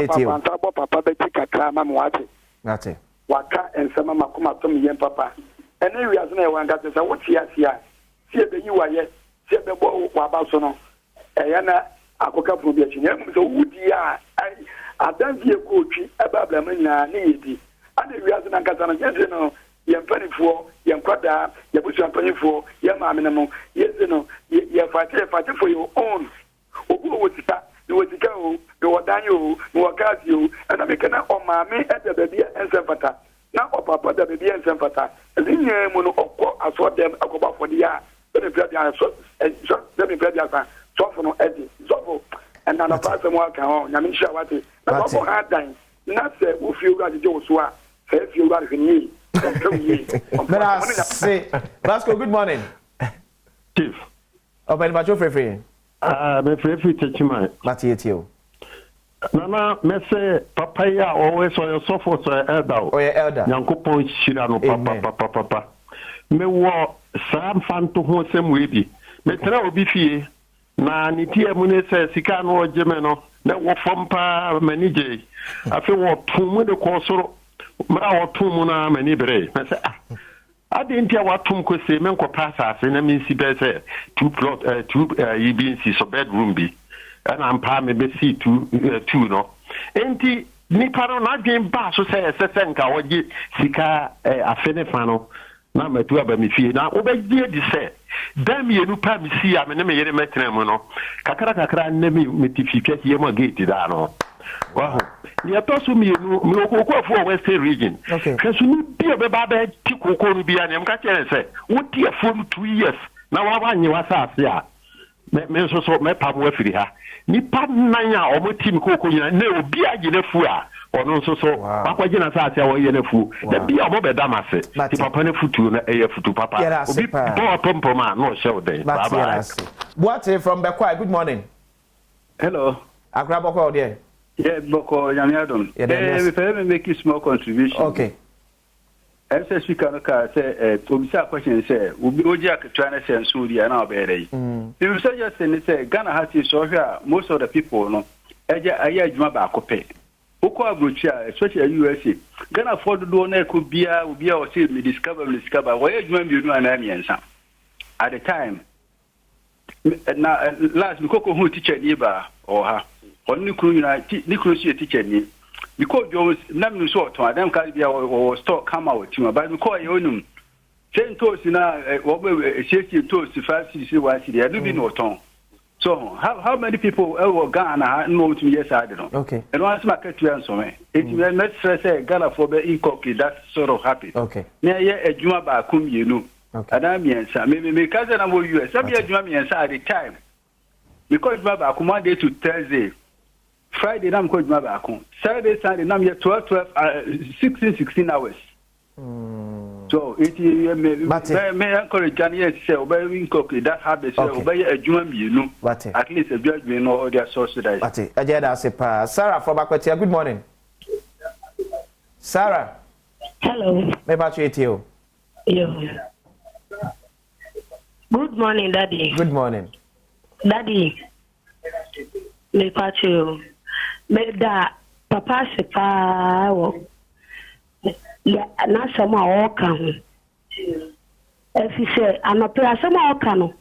Papa Betica Kama Mwati. That's it. Waka and some Makuma to me, Papa. And then we have no one that is a what here, see the you are yet, see the boy Wabasono, Ayana, Akoka Pubian, so would ya, I don't see a coach, a bablamina, needy. And we are not going to know, you're 24, you're quadra, you're 24, you're mamma, yes, you're fighting for your own. Who would start? You would go, you were Daniel, you were Casio, and I make an on mammy at the baby and Sempata. Now, Papa, the baby and Sempata. And then you will I saw them about for the year. Let me play the so for no Eddie, Zobo, and none of us walk on. I mean, show what it. Not for hard time. Not say, who feel like Joshua. If you are in Vasco, good morning. Chief. Open my free. Me free to my Matthew. Nana, me say papaya always or your sofa so elder. Or your elder. Yankupon Shirano papa. Me wo Sam fan to who same way be. Me tell obi fie. Na nitia mune say sika no jemeno. Na wo fompa manije. Afi wo tumu de kosoro. Mara watum na mani bere na say I didn't hear what Tom could say, Menko Passa, and I mean, see, better 2 plot, 2 EBC, so bedroom be, and I'm palm maybe see 2, no. Ain't he, Nipano not game bass, so say, Senka, or get Sika, a Fenefano, number 2 of me fear. Now, obey dear, this say, damn you, Pam, see, I'm an immediate metronomo, Kakara, name me, if you get your gate, no. Wow. You person me no for Western region. Okay. Because you be a baby Tiko be an MCA say, what dear for 2 years. Now I want you as ya. Me so me pam we free her. Ni pat nanya or mo team Coco no be a genefua or no so Papa Gina Satia or Yenefu. The be a mobe damase. The papa ne futu na a futu papa. Be pompo man, no show day. What from Bequai? Good morning. Hello. I grab a call there. Yeah, Boko Yamiadon. If I ever make a small contribution. Okay. As a speaker, say, to question, say, will be Ojak trying to send Sudi and our berry. You say, just say, Ghana has to show here, most of the people, no, Aya Jumaba Cope. Oko Abucha, especially USA. Ghana for the donor could be a or see me discover, where you know an answer. At the time, now, last Coco who teacher Niba or her. Nicholas teacher me. Because Jones, Nam sort to Adam Caribia or stock come out to me, but because you know, 10 toast in a shaky toast to 5 CC, I do be no tongue. So, how many people ever Ghana know to me? Yes, I don't know. Okay. And once my cat to answer me, let's say Ghana for the incocky, that sort of happy. Okay. Near a Juma Bakum, you know. Okay. And I'm answer. Maybe my cousin and US. Some year Juma answer at the time. Because Baba Monday to Thursday. Friday, I'm going to back home. Saturday, Sunday, I'm here 16 hours. So, it may encourage Janice to say, obeying cookie, that habit, obey a Juma, you know, at least a judge, you know, their society. I did ask a Sarah from Aquatia. Good morning. Sarah. Hello. Maybe I treat you. Good morning, Daddy. Good morning. Daddy. Me pacho. Me da papa se pa wo. Ya na sama o kan. Efi se anopera sama o kan no.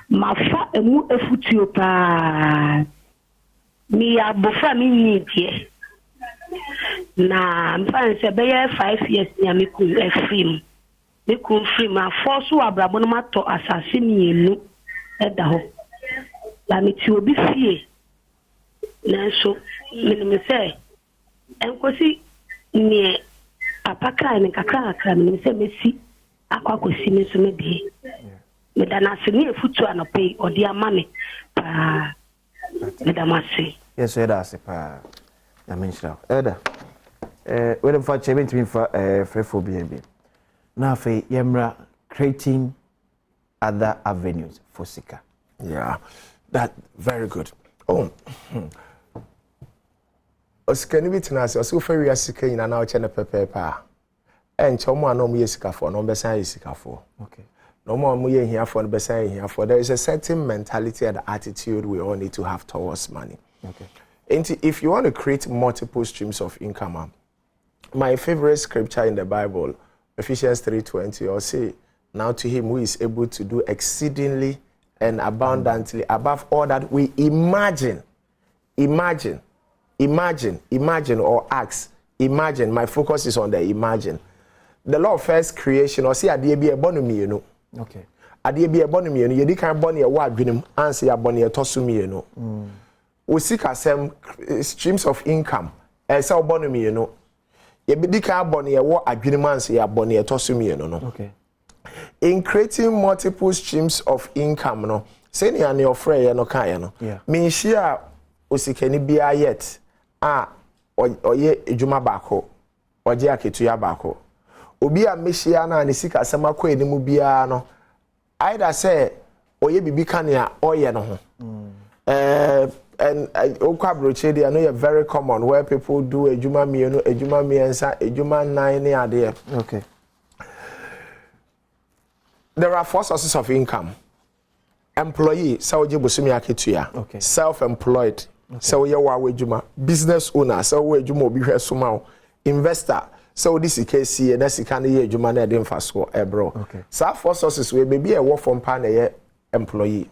Ma fa emu efutio pa. Me abofra me need here. Na mfa nse be 5 years na me ku film. Me ku film a force wo abrabo no mato asase mienu eda ho. La me ti obi fie. Na so me say enkosi ni apaka ni kakra me say mesi akwakosi me so me bi. Me dana se ni efutu anope odi amane pa me damase. Yes, that's pa. I mentioned Eda. When for chairman to me for for BNB. Now for Yemra creating other avenues for Sika. Yeah, that very good. Oh, Oskani bitnasi osu feri asika ina na oche na pepepa. Encho mo no mo yesika for no besan yesika for. Okay. No more mo ye here for no besan here for. There is a certain mentality and attitude we all need to have towards money. Okay. And if you want to create multiple streams of income, my favorite scripture in the Bible, Ephesians 3:20, or say, now to him who is able to do exceedingly and abundantly above all that we imagine or ask. Imagine. My focus is on the imagine. The law of first creation, or say, adie bi ebonomi you know. Okay. Adie bi ebonomi you know. Yedi kan boni e wa adwenem anse ya boni e tosumi you know. We seek some streams of income. Esa obonomi you know. Yedi kan boni e wa adwenem anse ya boni e tosumi you know. Okay. In creating multiple streams of income, no, say ni ane ofre no kan no. Yeah. Me share osikani bia yet. Oye ejuma bako. Oje aketuya bako. Obi a mehia na ne sika asema kwa enimu bia no. Either say oye bibi kan ya oye no ho. And okwa I know you're very common where people do ejuma mienu, ejuma miensa, ejuma 9 ade. Okay. There are 4 sources of income. Employee, sawoje bosumi aketuya. Okay. Self-employed, sawoye wa ejuma. Business owner, sawoye ejuma obi hwe soma. Investor, so this is KC, and that's the kind of year ejuma na dem faso bro. Okay. So 4 sources we maybe a work from pan a employee.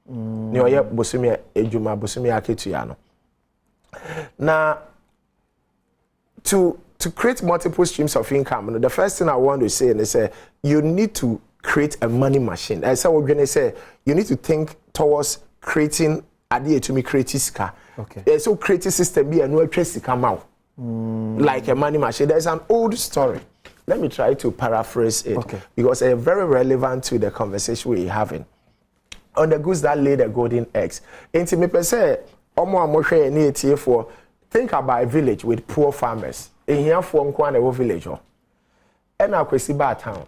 Ni oye bosumi ejuma bosumi aketuya no. Now to create multiple streams of income, the first thing I want to say is you need to create a money machine. As I was going to say, you need to think towards creating idea to me create sika. Okay. So create a system be a new come out like a money machine. There's an old story. Let me try to paraphrase it because it's very relevant to the conversation we're having. On the goose that laid the golden eggs. Enti me per se, omo amohwe ni etie for think about a village with poor farmers. Ehia for nkwa na wo village ho. E na kwesi ba town.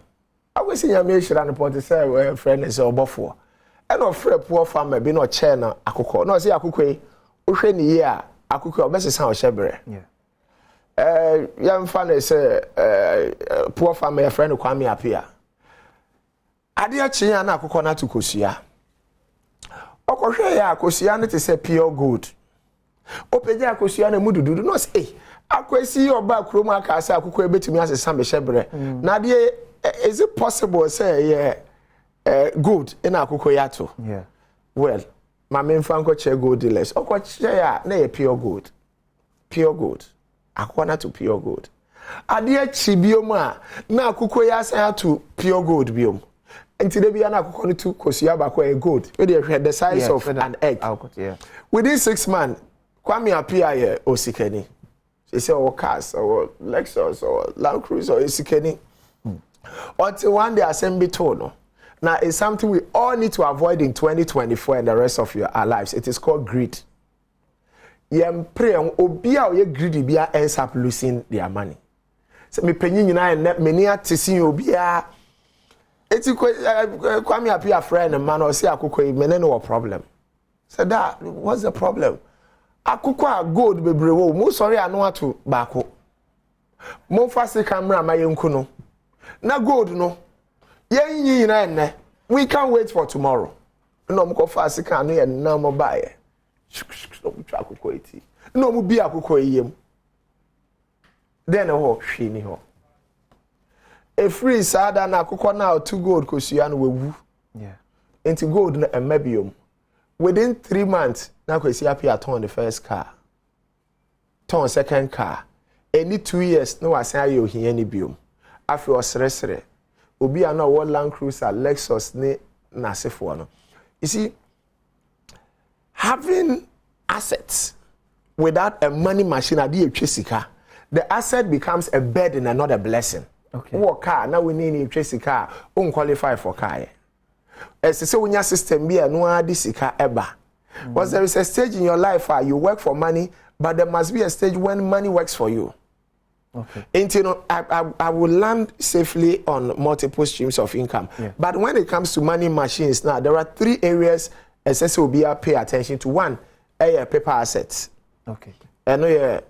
Akwesi nyame hira no point say friend is obofo. E no frɛ poor farmer bi no che na akukɔ. No say akukɔ yi ohwe ni ye a akukɔ obesesa o hyebere. Yeah. Yam fa na say poor farmer friend Kwame Apia. Ade a chi ya na akukɔ na to kosua. Okohwe ya akosua no te say pure gold. Opeja akosua na mududu no say akwesi oba krom aka say akukɔ ebetumi asesa be hyebere. Na de is it possible say good in akukɔ yato? Yeah. Well, my main franco che gold dealers. Okoche ya na pure gold. Pure gold. Akwana to pure gold. Ade achi biom a na akukɔ ya say to pure gold biom. Until they be an akukɔ to kosua ba kwa gold. We dey the size of an egg. Yeah. Within 6 months, Kwame Apia ye osikeni. They say or cars or Lexus or Land Cruiser or osikeni. Until one day assembly told no. Now it's something we all need to avoid in 2024 and the rest of our lives. It is called greed. Yem pray obia o ye greedy bia ends up losing their money. So me penyin nyina na many atisi obia eti Kwame Apia friend man or say akukɔ mene no problem. So that what's the problem? Akukɔ gold bebre wo mo sorry anu ato baako. Mo fa se camera ma yenku no. Na gold no. Yen nyina enne. We can't wait for tomorrow. No mo ko fa se kan no ye na mo bae. No mo twa akukɔ eti. No mo bi akukɔ yiem. Then ho hwe ni ho. A free sada na akukɔ na to gold kosua no wewu. Yeah. Enti gold na emabiom. within 3 months now we see happy at on the first car turn second car any 2 years no asan ayo hia ni biom afi osresre obi ana wo Land Cruiser Lexus ne nasefo no you see having assets without a money machine ade etwesika the asset becomes a burden and not a blessing. Okay. What car now we need a car unqualified for car. As a so system be no adisika eba. Because there is a stage in your life where you work for money, but there must be a stage when money works for you. Okay. And you know, I will land safely on multiple streams of income. Yeah. But when it comes to money machines now, there are 3 areas SSOB pay attention to. One, paper assets. Okay. I know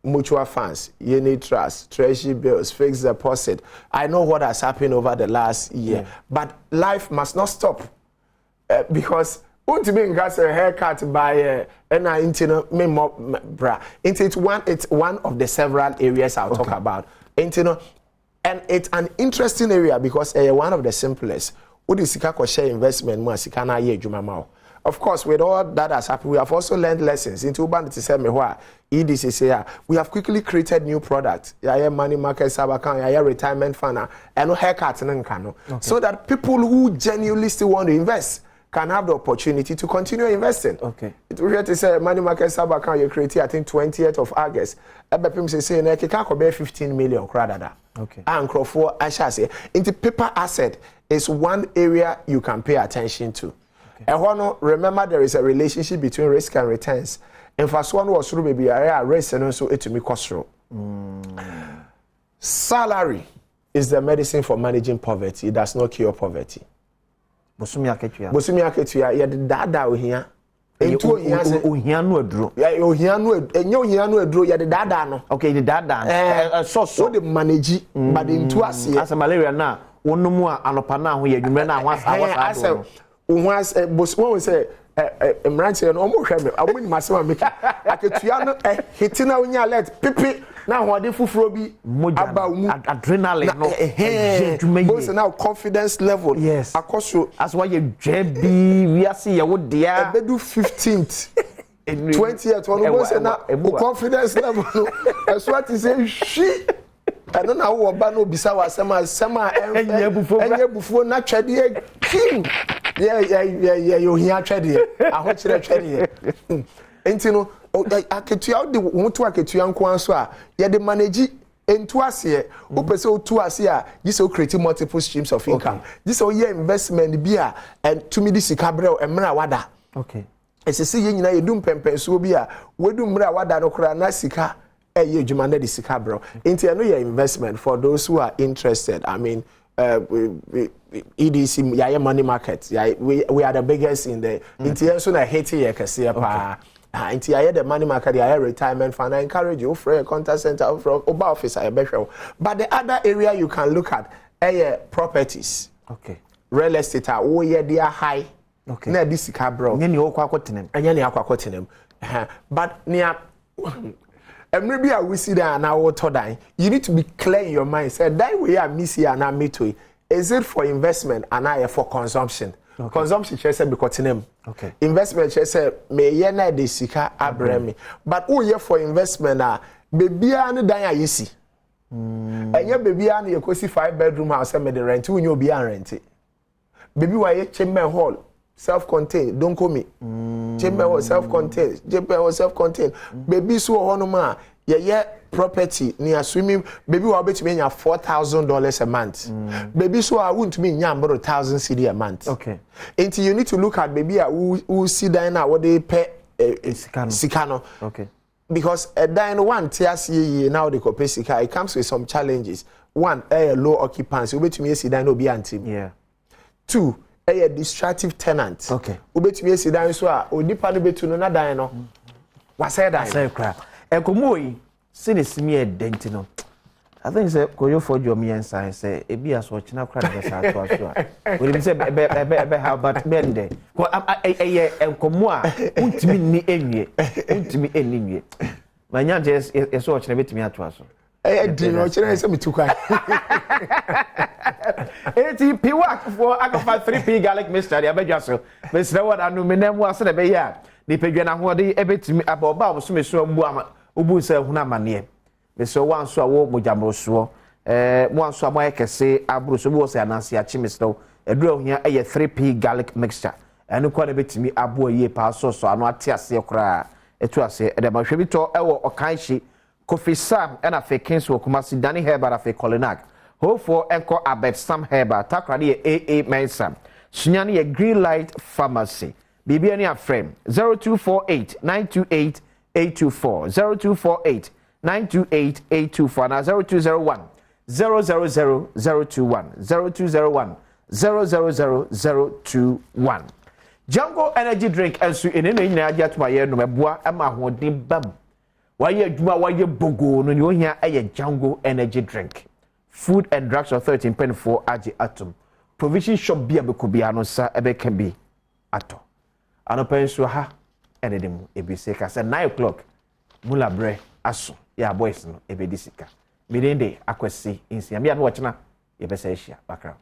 mutual funds, unit trust, treasury bills, fixed deposit. I know what has happened over the last year, yeah. But life must not stop because ultimately got a haircut by it's one of the several areas I'll talk about. And it's an interesting area because one of the simplest. What is Sikako share investment? Sikana ye jumamao. Of course, with all that has happened, we have also learned lessons. Into we have quickly created new products. Money market, sabakan, retirement fund, and haircut. So that people who genuinely still want to invest can have the opportunity to continue investing. Okay. It will to say money market sabakan you create I think 20th of August. Ebepim say na kika ko be 15 million kradada. Okay. And crofo I say into paper asset is one area you can pay attention to. Okay. Remember there is a relationship between risk and returns. And first one was through baby area risk and also it to me cost. Salary is the medicine for managing poverty. It does not cure poverty. Bosumi aketua ya de dada ohia entu ohia se ohia no aduro ya ohia no enye ohia no aduro ya de dada no okay the dada so the manage but entu ase as malaria na wonomu anopa na ho ya dwumre na wasa once bosumi say emranche no omo hwe me amuni masema make aketua no hitina onya alert pipi na hode fufuro bi aba mu adrenaline no both now confidence level yes akoso as why you jebi we are see you there ebedu 15th 20th one both now confidence level no as what is say she I don't know how oba no bisa wa sema enye bufo na twede king yeah you hear twede aho kire twede enti no aketua de wotu aketua nko anso a ye de manage entu ase opese otu ase a this will create multiple streams of income. This will year investment bi a and to me this cabrel emra wada okay esese ye nyina yedum pempenso bi a wedum mra wada no kora na sika ye dwuma na de sika bro enti no your investment for those who are interested. I mean EDC yeah money market we are the biggest in the enti so na hate ye kase pa enti I the money market I retirement fund. I encourage you for a contact center from Oba office I bet you. But the other area you can look at properties. Okay. Real estate oh yeah they are high. Okay. Na this car bro. Nya ni okwa akotenem. Anya ni akwa akotenem. But near maybe I will see that now what you need to be clear in your mind. Say that way I miss here and I meet to. Is it for investment and I for consumption? Okay. Consumption she say because name. Okay. Investment she say me ye na de sika abremi. But oh yeah for investment baby an dan ayisi. Enya baby an ye kosi 5-bedroom house me the rent unyo obi an rent. Baby wa ye chamber hall self-contained don't call me. Chamber hall self-contained. Chamber hall self-contained. Baby so honoma yeah property near swimming baby will bet me $4,000 a month. Baby so I won't mean about 1,000 CD a month. Okay. Until you need to look at baby who see now what they pay Sikano. Okay. Because then one TSE now they pay Sika, it comes with some challenges. One, low occupancy. You bet me see no be anti. Yeah. Two, a destructive tenant. Okay. You bet me see that so odipa no betu no na dan no. Was said that. Say cry. Ekomoyi since me a dent no. I think say koyo for your me answer say e bi aso china kra de sa to aso. We be say be how but bende. Ko enkomo a untimi ni enwie. Untimi eni nwie. Manya je eso china betimi ato aso. di no chere say me tukwan eti piwa for akofa 3p garlic mixture ya bedwa so mesre wada no menam ase na be ya ni pedwa na ho de ebetimi aboba wo so meso mbu ama obu se huna amane meso wanso a wo mojamroso mo anso amaye kese aburo so bo se ananse achi meso edura ohia eye 3p garlic mixture enu kwa na betimi abo ye pa so ano ate ase kora etu ase de ma hwe bi to ewo okanhyi Kofi Sam and a fake kings will come see Danny Herber a fake Colinac. Ho for Enko Abet Sam Herber, Takradi AA Mensam. Sunyani a green light pharmacy. BB a frame 0248 928 824 0248 928 824 now 0201 000 021 0201 000 Jungle energy drink and so in any nadia to my ear no meboa ama hodin bam. Why adwuma why bogo no you hear a Jungle energy drink. Food and Drugs Authority in Penfo Aji Atom. Provision shop bia bekobia no sa ebe can be ato. Ano penso ha enedemu ebi se ka say 9 o'clock mula bre aso ya boys no ebe disika. Midende akwesi insia me an watch na ye be say hia bakra.